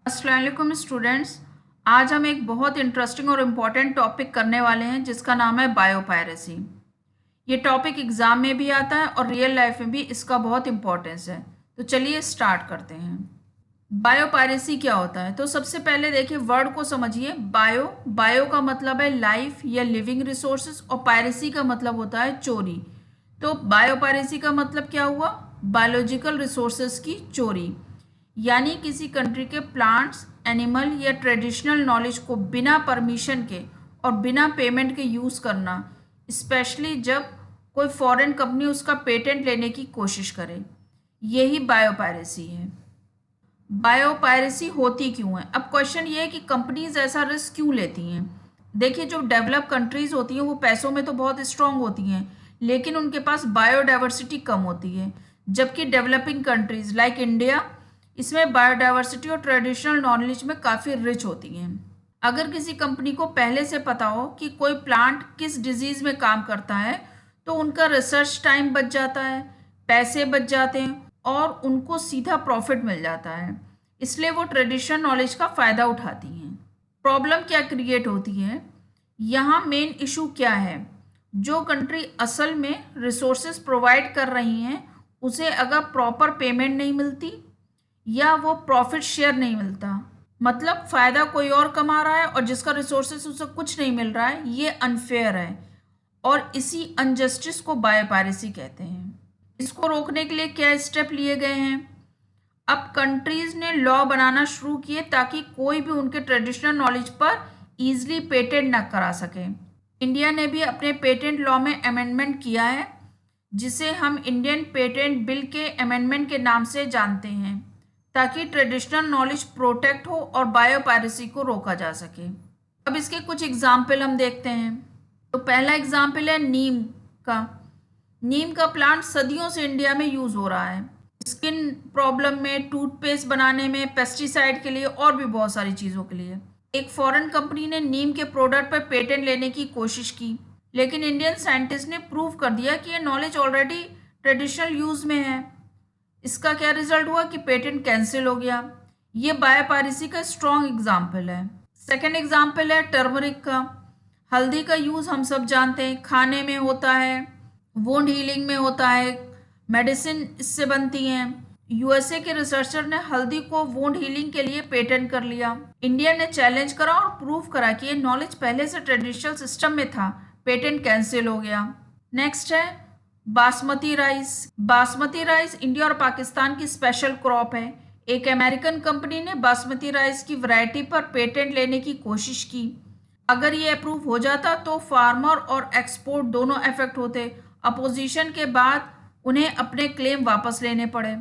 अस्सलाम वालेकुम स्टूडेंट्स। आज हम एक बहुत इंटरेस्टिंग और इम्पॉर्टेंट टॉपिक करने वाले हैं जिसका नाम है बायोपायरेसी। ये टॉपिक एग्ज़ाम में भी आता है और रियल लाइफ में भी इसका बहुत इम्पोर्टेंस है। तो चलिए स्टार्ट करते हैं। बायोपायरेसी क्या होता है? तो सबसे पहले देखिए वर्ड को समझिए। बायो का मतलब है लाइफ या लिविंग रिसोर्सेज और पायरेसी का मतलब होता है चोरी। तो बायोपायरेसी का मतलब क्या हुआ? बायोलॉजिकल रिसोर्सेज की चोरी, यानी किसी कंट्री के प्लांट्स, एनिमल या ट्रेडिशनल नॉलेज को बिना परमिशन के और बिना पेमेंट के यूज़ करना, स्पेशली जब कोई फॉरेन कंपनी उसका पेटेंट लेने की कोशिश करे, यही बायोपायरेसी है। बायोपायरेसी होती क्यों है? अब क्वेश्चन ये है कि कंपनीज ऐसा रिस्क क्यों लेती हैं। देखिए, जो डेवलप कंट्रीज होती हैं वो पैसों में तो बहुत स्ट्रांग होती हैं, लेकिन उनके पास बायोडाइवर्सिटी कम होती है, जबकि डेवलपिंग कंट्रीज लाइक इंडिया, इसमें बायोडाइवर्सिटी और ट्रेडिशनल नॉलेज में काफ़ी रिच होती हैं। अगर किसी कंपनी को पहले से पता हो कि कोई प्लांट किस डिजीज़ में काम करता है, तो उनका रिसर्च टाइम बच जाता है, पैसे बच जाते हैं और उनको सीधा प्रॉफिट मिल जाता है। इसलिए वो ट्रेडिशनल नॉलेज का फ़ायदा उठाती हैं। प्रॉब्लम क्या क्रिएट होती है? यहाँ मेन इशू क्या है? जो कंट्री असल में रिसोर्सेज प्रोवाइड कर रही हैं, उसे अगर प्रॉपर पेमेंट नहीं मिलती या वो प्रॉफिट शेयर नहीं मिलता, मतलब फ़ायदा कोई और कमा रहा है और जिसका रिसोर्सेज उसे कुछ नहीं मिल रहा है, ये अनफेयर है और इसी अनजस्टिस को बायोपायरेसी कहते हैं। इसको रोकने के लिए क्या स्टेप लिए गए हैं? अब कंट्रीज ने लॉ बनाना शुरू किए ताकि कोई भी उनके ट्रेडिशनल नॉलेज पर ईजिली पेटेंट ना करा सके। इंडिया ने भी अपने पेटेंट लॉ में अमेंडमेंट किया है, जिसे हम इंडियन पेटेंट बिल के अमेंडमेंट के नाम से जानते हैं, ताकि ट्रेडिशनल नॉलेज प्रोटेक्ट हो और बायोपायरेसी को रोका जा सके। अब इसके कुछ एग्जाम्पल हम देखते हैं। तो पहला एग्जाम्पल है नीम का। नीम का प्लांट सदियों से इंडिया में यूज़ हो रहा है, स्किन प्रॉब्लम में, टूथपेस्ट बनाने में, पेस्टिसाइड के लिए और भी बहुत सारी चीज़ों के लिए। एक फॉरेन कंपनी ने नीम के प्रोडक्ट पर पेटेंट लेने की कोशिश की, लेकिन इंडियन साइंटिस्ट ने प्रूव कर दिया कि ये नॉलेज ऑलरेडी ट्रेडिशनल यूज़ में है। इसका क्या रिजल्ट हुआ कि पेटेंट कैंसिल हो गया। ये बायोपायरेसी का स्ट्रॉन्ग एग्जाम्पल है। सेकेंड एग्जाम्पल है टर्मरिक का। हल्दी का यूज़ हम सब जानते हैं, खाने में होता है, वुंड हीलिंग में होता है, मेडिसिन इससे बनती हैं। यूएसए के रिसर्चर ने हल्दी को वुंड हीलिंग के लिए पेटेंट कर लिया। इंडिया ने चैलेंज करा और प्रूव करा कि ये नॉलेज पहले से ट्रेडिशनल सिस्टम में था, पेटेंट कैंसिल हो गया। नेक्स्ट है basmati rice. Basmati rice India और पाकिस्तान की स्पेशल क्रॉप है। एक अमेरिकन कंपनी ने बासमती राइस की वैरायटी पर पेटेंट लेने की कोशिश की। अगर ये अप्रूव हो जाता तो फार्मर और एक्सपोर्ट दोनों इफेक्ट होते। अपोजिशन के बाद उन्हें अपने क्लेम वापस लेने पड़े।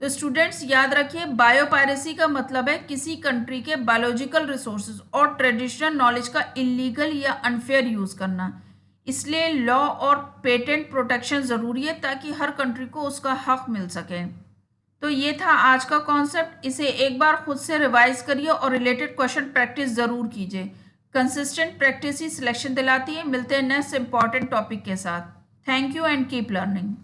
तो स्टूडेंट्स याद रखिए, बायोपायरेसी का मतलब है किसी कंट्री के बायोलॉजिकल रिसोर्सेज और ट्रेडिशनल नॉलेज का इलीगल या अनफेयर यूज़ करना। इसलिए लॉ और पेटेंट प्रोटेक्शन ज़रूरी है ताकि हर कंट्री को उसका हक मिल सके। तो ये था आज का कॉन्सेप्ट। इसे एक बार खुद से रिवाइज करिए और रिलेटेड क्वेश्चन प्रैक्टिस ज़रूर कीजिए। कंसिस्टेंट प्रैक्टिस ही सिलेक्शन दिलाती है। मिलते हैं नेक्स्ट इंपॉर्टेंट टॉपिक के साथ। Thank you and keep learning.